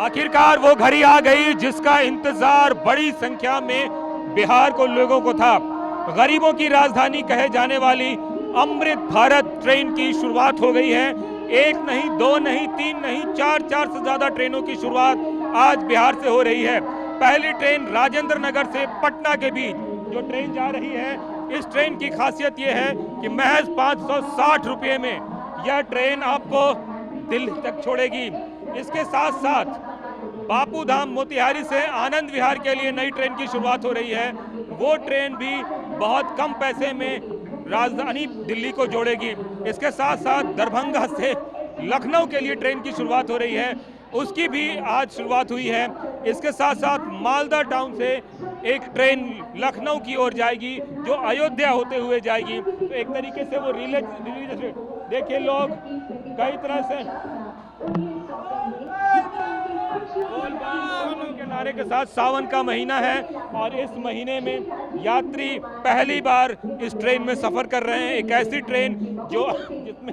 आखिरकार वो घड़ी आ गई जिसका इंतजार बड़ी संख्या में बिहार को लोगों को था। गरीबों की राजधानी कहे जाने वाली अमृत भारत ट्रेन की शुरुआत हो गई है। एक नहीं, दो नहीं, तीन नहीं, चार से ज्यादा ट्रेनों की शुरुआत आज बिहार से हो रही है। पहली ट्रेन राजेंद्र नगर से पटना के बीच जो ट्रेन जा रही है, इस ट्रेन की खासियत यह है कि महज 560 रुपये में यह ट्रेन आपको दिल्ली तक छोड़ेगी। इसके साथ साथ बापू धाम मोतिहारी से आनंद विहार के लिए नई ट्रेन की शुरुआत हो रही है। वो ट्रेन भी बहुत कम पैसे में राजधानी दिल्ली को जोड़ेगी। इसके साथ साथ दरभंगा से लखनऊ के लिए ट्रेन की शुरुआत हो रही है, उसकी भी आज शुरुआत हुई है। इसके साथ साथ मालदा टाउन से एक ट्रेन लखनऊ की ओर जाएगी जो अयोध्या होते हुए जाएगी। तो एक तरीके से वो रिले देखिए, लोग कई तरह से के नारे के साथ, सावन का महीना है और इस महीने में यात्री पहली बार इस ट्रेन में सफर कर रहे हैं। एक ऐसी ट्रेन जिसमें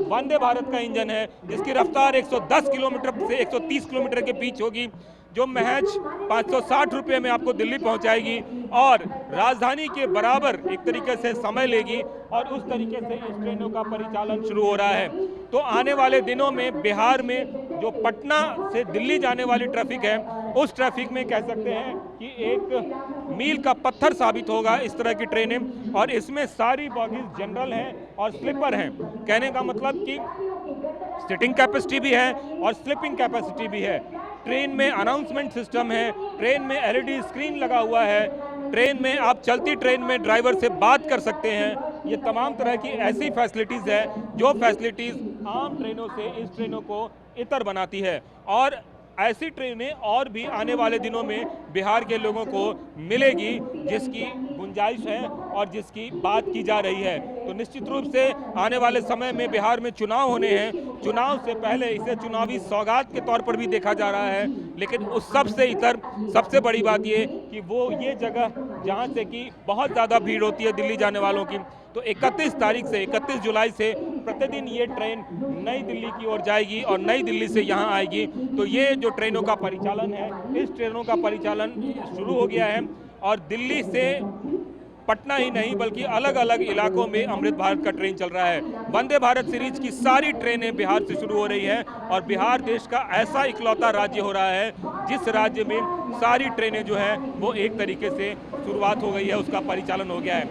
वंदे भारत का इंजन है, जिसकी रफ्तार 110 किलोमीटर से 130 किलोमीटर के बीच होगी, जो महज 560 रुपये में आपको दिल्ली पहुंचाएगी और राजधानी के बराबर एक तरीके से समय लेगी। और उस तरीके से इस ट्रेनों का परिचालन शुरू हो रहा है। तो आने वाले दिनों में बिहार में जो पटना से दिल्ली जाने वाली ट्रैफिक है, उस ट्रैफिक में कह सकते हैं कि एक मील का पत्थर साबित होगा इस तरह की ट्रेनें। और इसमें सारी बॉगीज जनरल हैं और स्लीपर हैं। कहने का मतलब कि सिटिंग कैपेसिटी भी है और स्लीपिंग कैपेसिटी भी है। ट्रेन में अनाउंसमेंट सिस्टम है, ट्रेन में एलईडी स्क्रीन लगा हुआ है, ट्रेन में आप चलती ट्रेन में ड्राइवर से बात कर सकते हैं। ये तमाम तरह की ऐसी फैसिलिटीज़ है जो फैसिलिटीज़ आम ट्रेनों से इस ट्रेनों को इतर बनाती है। और ऐसी ट्रेनें और भी आने वाले दिनों में बिहार के लोगों को मिलेगी, जिसकी गुंजाइश है और जिसकी बात की जा रही है। तो निश्चित रूप से आने वाले समय में बिहार में चुनाव होने हैं। चुनाव से पहले इसे चुनावी सौगात के तौर पर भी देखा जा रहा है, लेकिन उस सब से इतर सबसे बड़ी बात ये कि वो ये जगह जहाँ से कि बहुत ज़्यादा भीड़ होती है दिल्ली जाने वालों की। तो 31 जुलाई से प्रतिदिन ये ट्रेन नई दिल्ली की ओर जाएगी और नई दिल्ली से यहाँ आएगी। तो ये जो ट्रेनों का परिचालन है, इस ट्रेनों का परिचालन शुरू हो गया है और दिल्ली से पटना ही नहीं बल्कि अलग अलग इलाकों में अमृत भारत का ट्रेन चल रहा है। वंदे भारत सीरीज की सारी ट्रेनें बिहार से शुरू हो रही है और बिहार देश का ऐसा इकलौता राज्य हो रहा है जिस राज्य में सारी ट्रेनें जो है वो एक तरीके से शुरुआत हो गई है, उसका परिचालन हो गया है।